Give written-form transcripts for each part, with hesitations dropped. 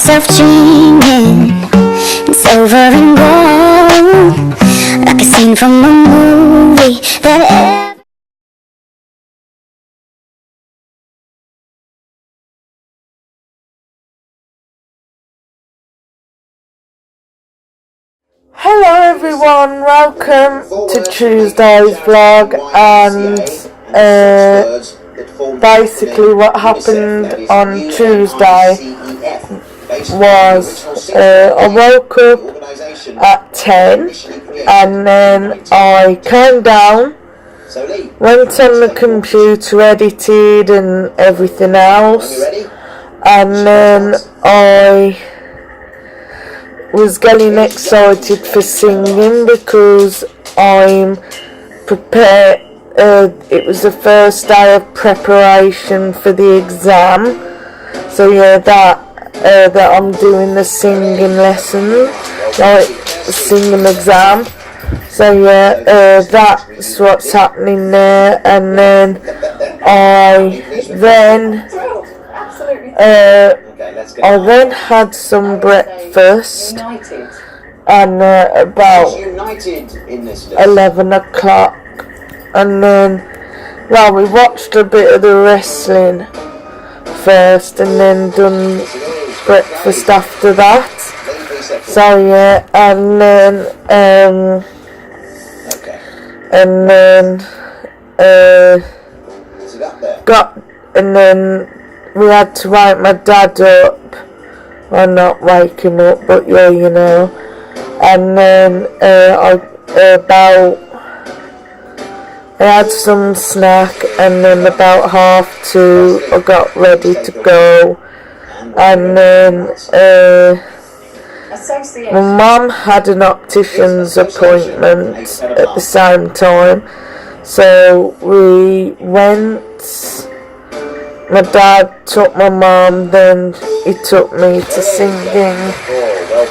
myself dreaming. It's over and gone, like a scene from a movie that Hello everyone, welcome to Tuesday's vlog, and basically what happened on Tuesday was I woke up at 10 and then I came down, went on the computer, edited and everything else, and then I was getting excited for singing because I'm prepared. It was the first day of preparation for the exam, so yeah, that I'm doing the singing lesson, like the singing exam. So yeah, that's what's happening there, and then I then had some breakfast, and about 11 o'clock, and then, well, we watched a bit of the wrestling first, and then done breakfast after that. So yeah, and then we had to wake my dad up. Well, not waking up, but yeah, you know. And then I had some snack, and then about 2:30 I got ready to go. And then my mum had an optician's appointment at the same time, so we went. My dad took my mum, then he took me to singing,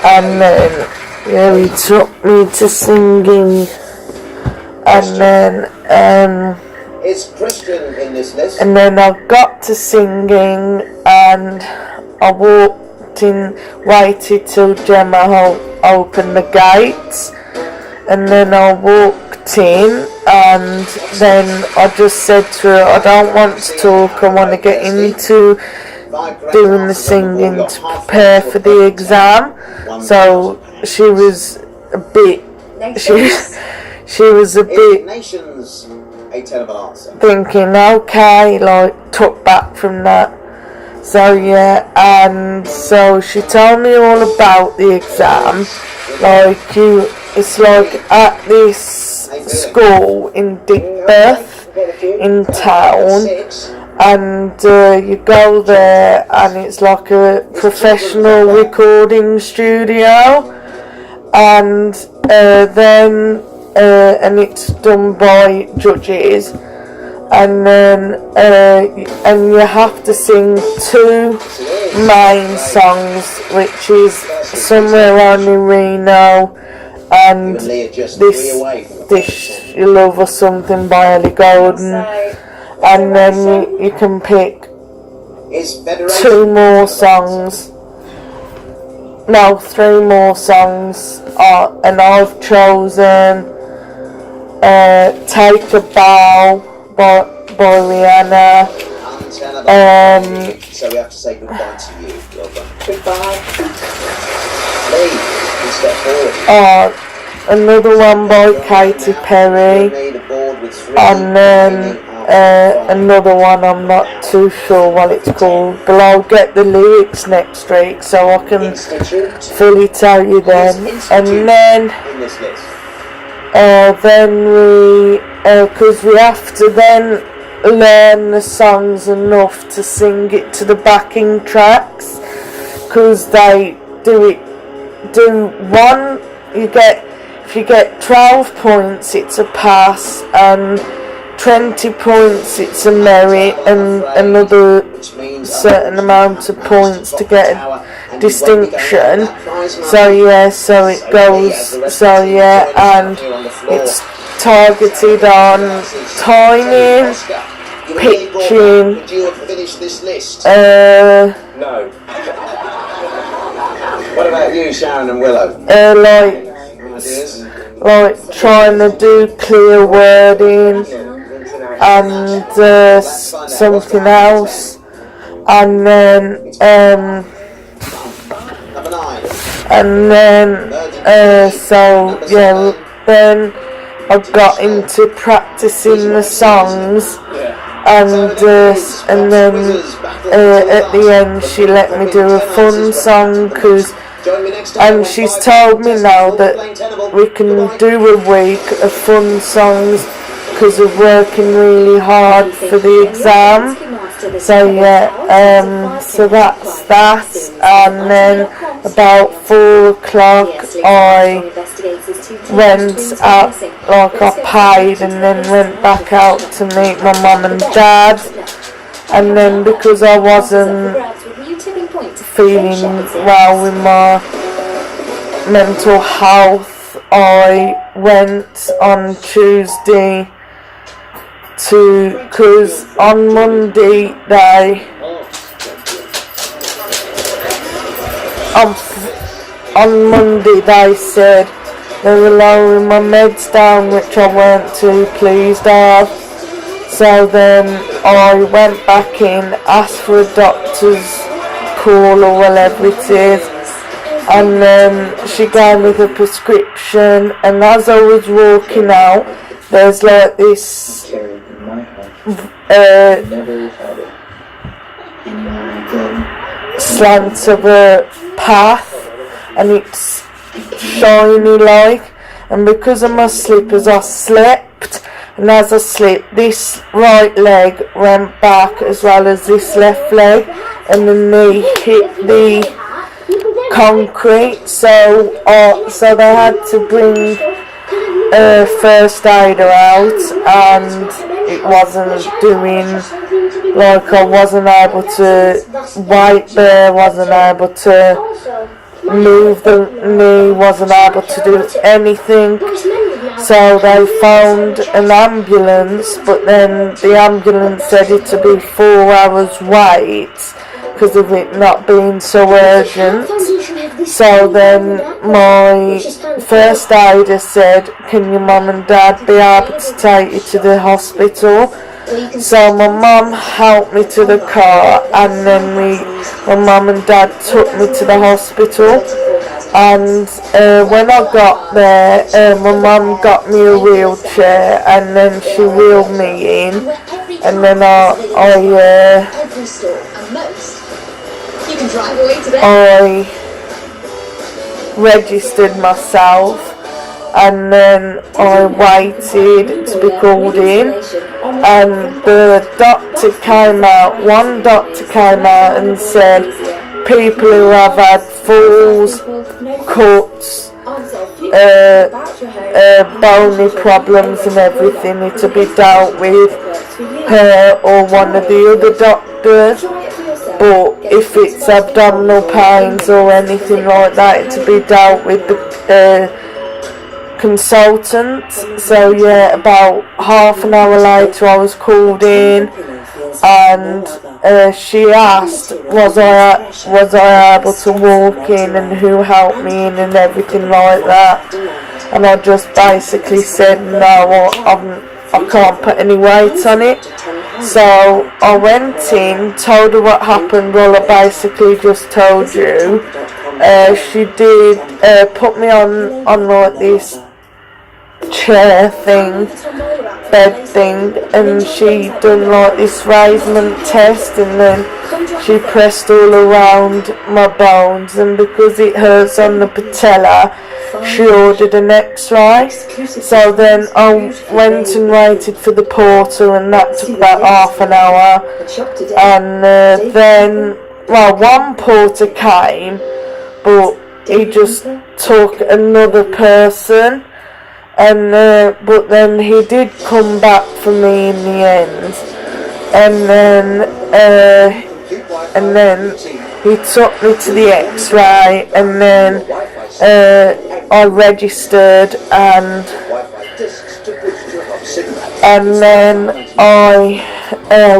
and then yeah, he took me to singing, and then and then I got to singing, and I walked in, waited till Gemma opened the gates, and then I walked in, and then I just said to her, I don't want to talk, I want to get into doing the singing to prepare for the exam. So she was a bit thinking, okay, like, took back from that. So yeah, and so she told me all about the exam. Like, it's like at this school in Digbeth in town, and you go there, and it's like a professional recording studio, and then and it's done by judges, and then and you have to sing 2 main songs, which is Somewhere Only Reno and This You Love or something by Ellie Goulding, and then you can pick 2 more songs, no, 3 more songs, and I've chosen Take a Bow by Rihanna. So we have to say goodbye to you. Well done. Goodbye. Please step forward. Another one by Katy Perry, and then another one, I'm not too sure what it's called, but I'll get the lyrics next week so I can fully tell you then. And then we, because we have to then learn the songs enough to sing it to the backing tracks, because they do one, if you get 12 points it's a pass, and 20 points it's a merit, and another certain amount of points to get a distinction. So yeah, so it goes, so yeah, and it's targeted on timing, pitching, no. What about you, Sharon and Willow? Like trying to do clear wording and something else, and then so yeah, then I got into practicing the songs, and then at the end she let me do a fun song, and she's told me now that we can do a week of fun songs because of working really hard for the exam. So yeah, so that's that, and then about 4 o'clock I went out, like I paid, and then went back out to meet my mum and dad, and then because I wasn't feeling well with my mental health, I went on Tuesday because on Monday they said they were lowering my meds down, which I weren't too pleased of. So then I went back in, asked for a doctor's call or whatever it is, and then she gave me the prescription, and as I was walking out, there's like this slant of a path, and it's shiny like, and because of my slippers I slipped, and as I slipped, this right leg went back as well as this left leg, and the knee hit the concrete, so they had to bring a first aider out, and it wasn't doing, like I wasn't able to wipe there, wasn't able to move the knee, wasn't able to do anything. So they phoned an ambulance, but then the ambulance said it to be 4 hours wait because of it not being so urgent. So then my first aider said, can your mum and dad be able to take you to the hospital? So my mum helped me to the car, and then my mum and dad took me to the hospital. And when I got there, my mum got me a wheelchair, and then she wheeled me in, and then I registered myself, and then I waited to be called in, and the doctor came out, one doctor came out and said people who have had falls, cuts, bony problems and everything need to be dealt with her or one of the other doctors, but if it's abdominal pains or anything like that, to be dealt with the consultant. So yeah, about half an hour later I was called in, and she asked was I able to walk in and who helped me in and everything like that, and I just basically said no, I can't put any weight on it. So I went in, told her what happened, well I basically just told you. She did put me on like this chair thing, bed thing, and she done like this raisement test, and then she pressed all around my bones, and because it hurts on the patella, she ordered an x-ray. So then I went and waited for the porter, and that took about half an hour, and then one porter came, but he just took another person, and but then he did come back for me in the end, and then he took me to the x-ray, and then I registered, and then I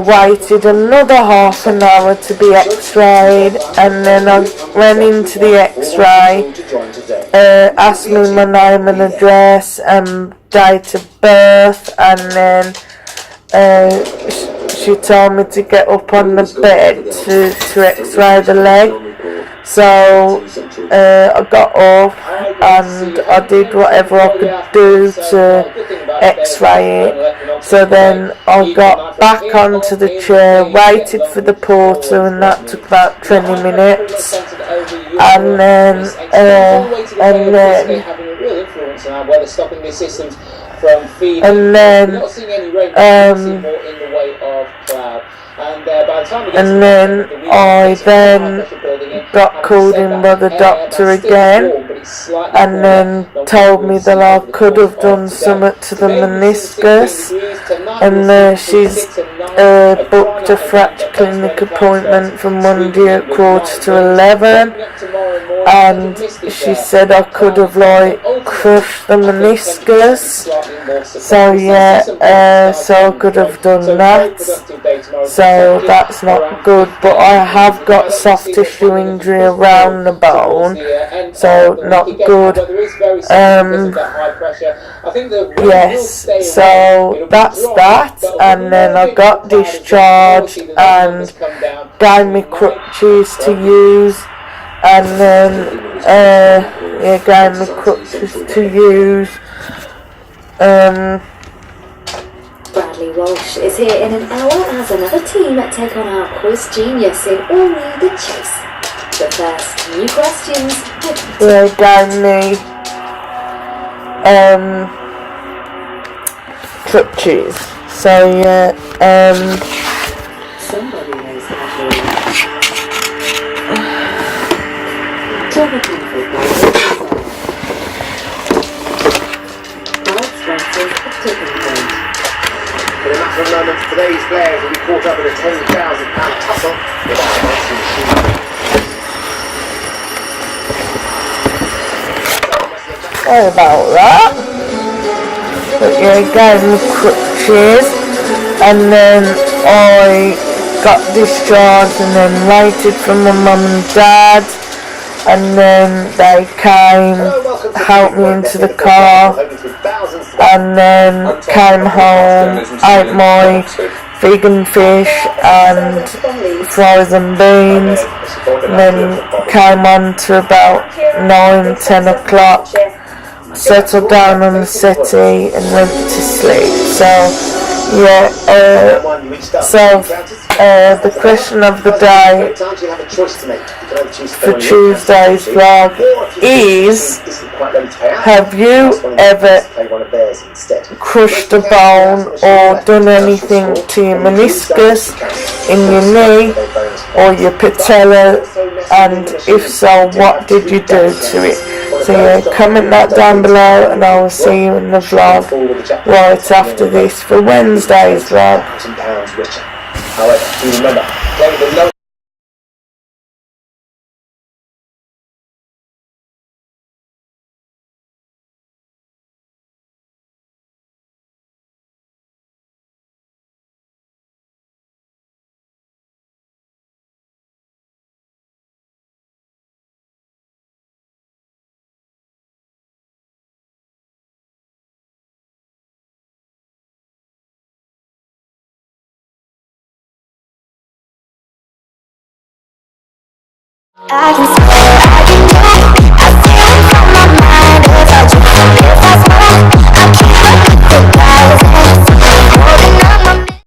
waited another half an hour to be x-rayed, and then I went into the x-ray, asked me my name and address and date of birth, and then she told me to get up on the bed to x-ray the leg. So I got up and I did whatever I could do to x-ray it. So then I got back onto the chair, waited for the porter, and that took about 20 minutes. And then I then got called in by the doctor again, and then told me that I could have done something to the meniscus, and she's booked a fracture clinic appointment for Monday at 10:45, and she said I could have crushed the meniscus, so yeah, so I could have done that. So that's not good, but I have got soft tissue injury around the bone, so not good. Yes, so that's that, and then I got discharged and gave me crutches to use, and then gave me crutches to use. Bradley Walsh is here in an hour as another team take on our quiz genius in All New The Chase. But first, new questions. They gave me crutches. So yeah, Somebody knows how to For a matter of moments, today's players will be caught up in a £10,000 tussle with our boxing machine. sorry about that. But yeah, he gave me crutches, and then I got discharged, and then waited for my mum and dad, and then they came, helped me into the car, and then came home, ate my vegan fish and fries and beans, and then came on to about 9-10 o'clock, settled down on the settee and went to sleep. So yeah, the question of the day for Tuesday's vlog is, have you ever crushed a bone or done anything to your meniscus in your knee or your patella, and if so, what did you do to it? So yeah, comment that down below, and I will see you in the vlog right after this for Wednesday's vlog. However, remember, playing the low I can